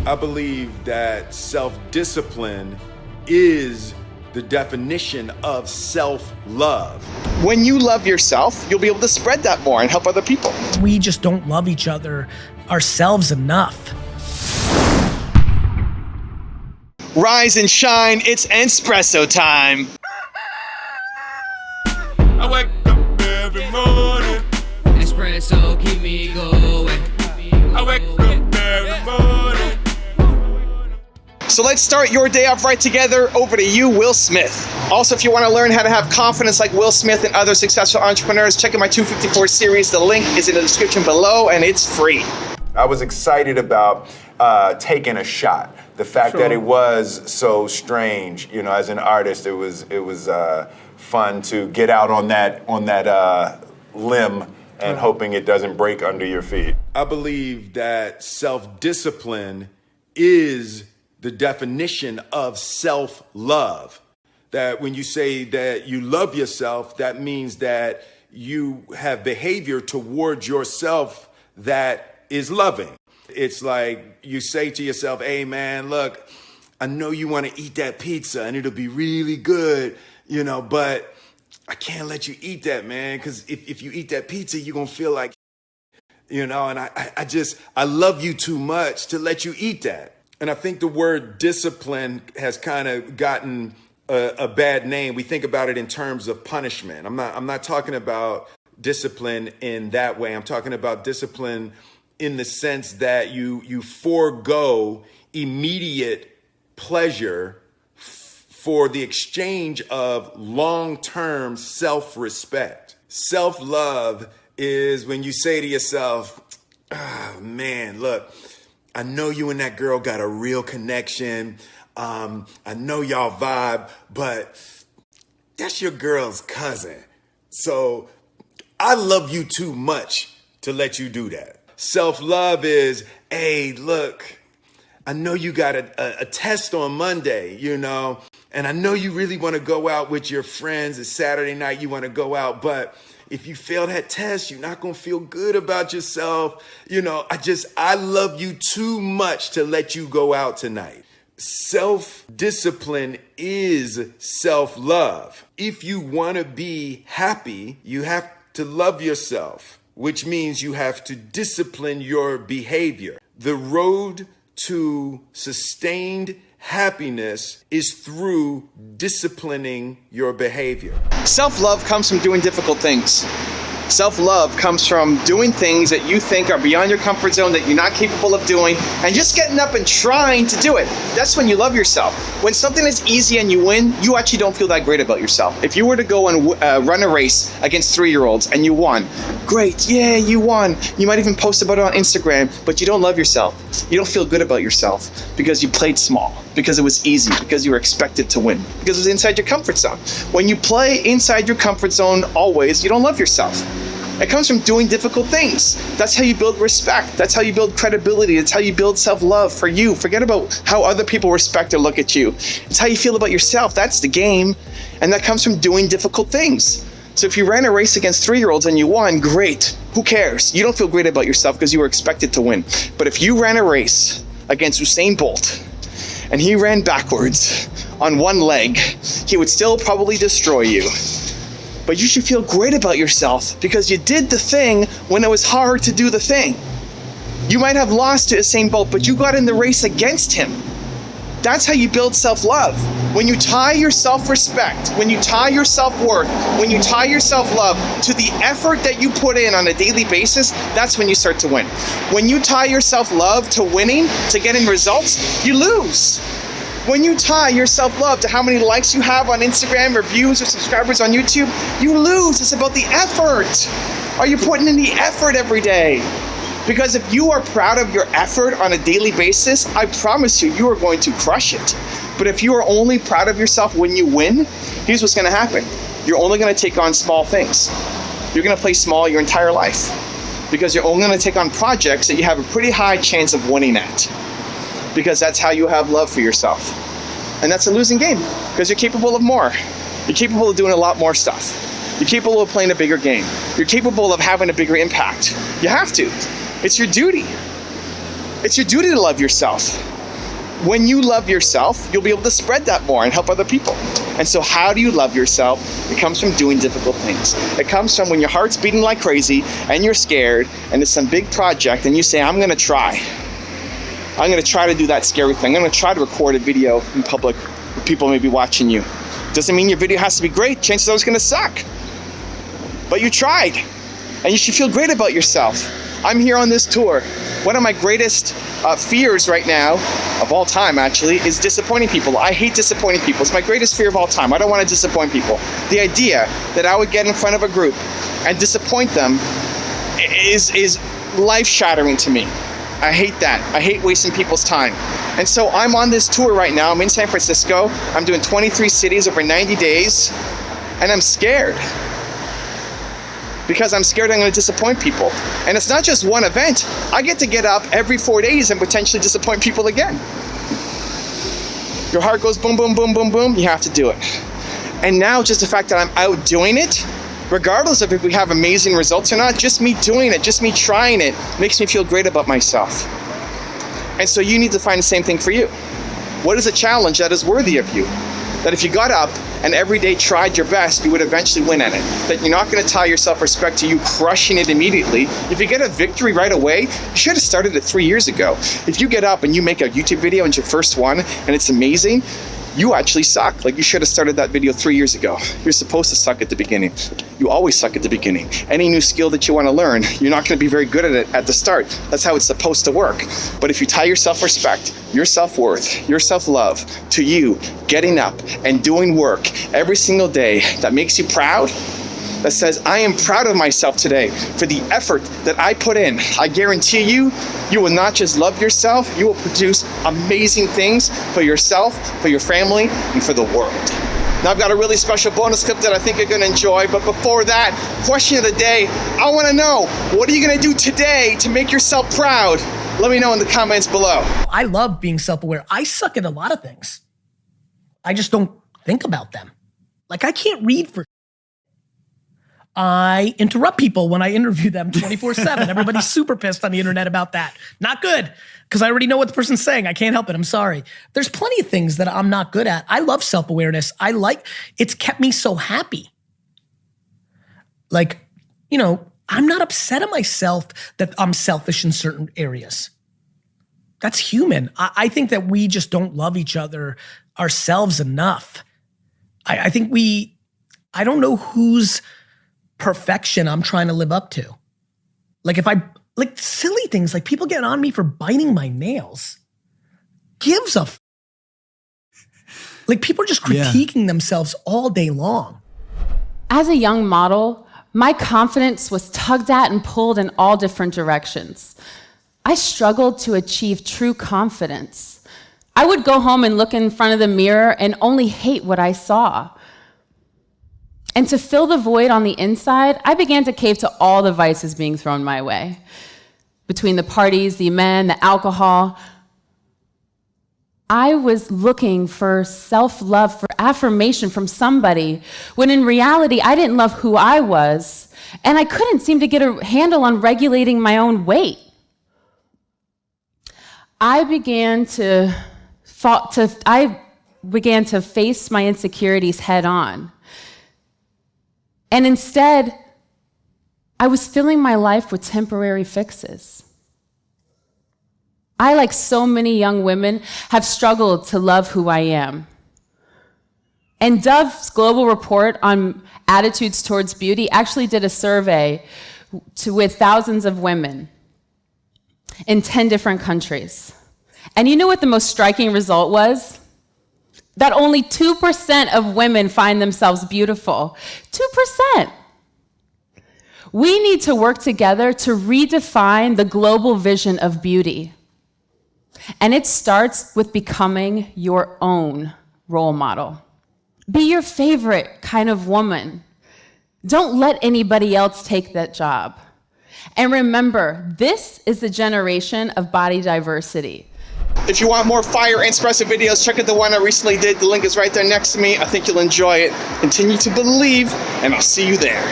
I believe that self-discipline is the definition of self-love. When you love yourself, you'll be able to spread that more and help other people. We just don't love each other, ourselves enough. Rise and shine, it's espresso time. I wake up every morning. Espresso keep me going. I wake up every morning. So let's start your day off right together. Over to you, Will Smith. Also, if you want to learn how to have confidence like Will Smith and other successful entrepreneurs, check out my 254 series. The link is in the description below, and it's free. I was excited about taking a shot. The fact that it was so strange, you know, as an artist, it was fun to get out on that limb and hoping it doesn't break under your feet. I believe that self-discipline is the definition of self-love. That when you say that you love yourself, that means that you have behavior towards yourself that is loving. It's like you say to yourself, hey man, look, I know you want to eat that pizza and it'll be really good, you know, but I can't let you eat that, man, because if you eat that pizza, you're going to feel like, you know, and I love you too much to let you eat that. And I think the word discipline has kind of gotten a bad name. We think about it in terms of punishment. I'm not talking about discipline in that way. I'm talking about discipline in the sense that you forego immediate pleasure for the exchange of long-term self-respect. Self-love is when you say to yourself, oh, man, look, I know you and that girl got a real connection. I know y'all vibe, but that's your girl's cousin. So I love you too much to let you do that. Self-love is, hey, look, I know you got a test on Monday, you know, and I know you really want to go out with your friends. It's Saturday night, you want to go out, but if you fail that test, you're not going to feel good about yourself. You know, I love you too much to let you go out tonight. Self-discipline is self-love. If you want to be happy, you have to love yourself, which means you have to discipline your behavior. The road to sustained happiness is through disciplining your behavior. Self-love comes from doing difficult things. Self-love comes from doing things that you think are beyond your comfort zone, that you're not capable of doing, and just getting up and trying to do it. That's when you love yourself. When something is easy and you win, you actually don't feel that great about yourself. If you were to go and run a race against 3-year-olds and you won, great, yeah, you won. You might even post about it on Instagram, but you don't love yourself. You don't feel good about yourself because you played small, because it was easy, because you were expected to win, because it was inside your comfort zone. When you play inside your comfort zone always, you don't love yourself. It comes from doing difficult things. That's how you build respect. That's how you build credibility. It's how you build self-love for you. Forget about how other people respect or look at you. It's how you feel about yourself. That's the game. And that comes from doing difficult things. So if you ran a race against 3-year-olds and you won, great. Who cares? You don't feel great about yourself because you were expected to win. But if you ran a race against Usain Bolt and he ran backwards on one leg, he would still probably destroy you. But you should feel great about yourself because you did the thing when it was hard to do the thing. You might have lost to Usain Bolt, but you got in the race against him. That's how you build self-love. When you tie your self-respect, when you tie your self-worth, when you tie your self-love to the effort that you put in on a daily basis, that's when you start to win. When you tie your self-love to winning, to getting results, you lose. When you tie your self-love to how many likes you have on Instagram or views or subscribers on YouTube, you lose. It's about the effort. Are you putting in the effort every day? Because if you are proud of your effort on a daily basis, I promise you, you are going to crush it. But if you are only proud of yourself when you win, here's what's going to happen. You're only going to take on small things. You're going to play small your entire life because you're only going to take on projects that you have a pretty high chance of winning at. Because that's how you have love for yourself. And that's a losing game because you're capable of more. You're capable of doing a lot more stuff. You're capable of playing a bigger game. You're capable of having a bigger impact. You have to. It's your duty. It's your duty to love yourself. when you love yourself, you'll be able to spread that more and help other people. And so how do you love yourself? It comes from doing difficult things. It comes from when your heart's beating like crazy and you're scared and it's some big project and you say, I'm gonna try. I'm gonna try to do that scary thing. I'm gonna try to record a video in public where people may be watching you. Doesn't mean your video has to be great. Chances are it's gonna suck. But you tried, and you should feel great about yourself. I'm here on this tour. One of my greatest fears right now, of all time actually, is disappointing people. I hate disappointing people. It's my greatest fear of all time. I don't want to disappoint people. The idea that I would get in front of a group and disappoint them is life-shattering to me. I hate that. I hate wasting people's time. And so I'm on this tour right now. I'm in San Francisco. I'm doing 23 cities over 90 days, and I'm scared. Because I'm scared I'm going to disappoint people. And it's not just one event. I get to get up every 4 days and potentially disappoint people again. Your heart goes boom, boom, boom, boom, boom. You have to do it. And now just the fact that I'm out doing it, regardless of if we have amazing results or not, just me doing it, just me trying it, makes me feel great about myself. And so you need to find the same thing for you. What is a challenge that is worthy of you? That if you got up and every day tried your best, you would eventually win at it. That you're not gonna tie your self-respect to you crushing it immediately. If you get a victory right away, you should have started it 3 years ago. If you get up and you make a YouTube video and it's your first one and it's amazing, you actually suck. Like you should have started that video 3 years ago. You're supposed to suck at the beginning. You always suck at the beginning. Any new skill that you want to learn, you're not going to be very good at it at the start. That's how it's supposed to work. But if you tie your self-respect, your self-worth, your self-love to you getting up and doing work every single day that makes you proud, that says, I am proud of myself today for the effort that I put in. I guarantee you, you will not just love yourself, you will produce amazing things for yourself, for your family, and for the world. Now I've got a really special bonus clip that I think you're gonna enjoy, but before that, question of the day, I wanna know, what are you gonna do today to make yourself proud? Let me know in the comments below. I love being self-aware. I suck at a lot of things. I just don't think about them. Like I can't read for I interrupt people when I interview them 24/7. Everybody's super pissed on the internet about that. Not good, because I already know what the person's saying. I can't help it, I'm sorry. There's plenty of things that I'm not good at. I love self-awareness. It's kept me so happy. Like, you know, I'm not upset at myself that I'm selfish in certain areas. That's human. I think that we just don't love each other, ourselves enough. I think I don't know whose perfection I'm trying to live up to. Like like silly things, like people get on me for biting my nails. Gives a like people are just critiquing themselves all day long. As a young model, my confidence was tugged at and pulled in all different directions. I struggled to achieve true confidence. I would go home and look in front of the mirror and only hate what I saw. And to fill the void on the inside, I began to cave to all the vices being thrown my way. Between the parties, the men, the alcohol, I was looking for self-love, for affirmation from somebody, when in reality, I didn't love who I was, and I couldn't seem to get a handle on regulating my own weight. I began to face my insecurities head on. And instead, I was filling my life with temporary fixes. I, like so many young women, have struggled to love who I am. And Dove's global report on attitudes towards beauty actually did a survey with thousands of women in 10 different countries. And you know what the most striking result was? That only 2% of women find themselves beautiful. 2%. We need to work together to redefine the global vision of beauty. And it starts with becoming your own role model. Be your favorite kind of woman. Don't let anybody else take that job. And remember, this is the generation of body diversity. If you want more fire expressive videos, check out the one I recently did. The link is right there next to me. I think you'll enjoy it. Continue to believe, and I'll see you there.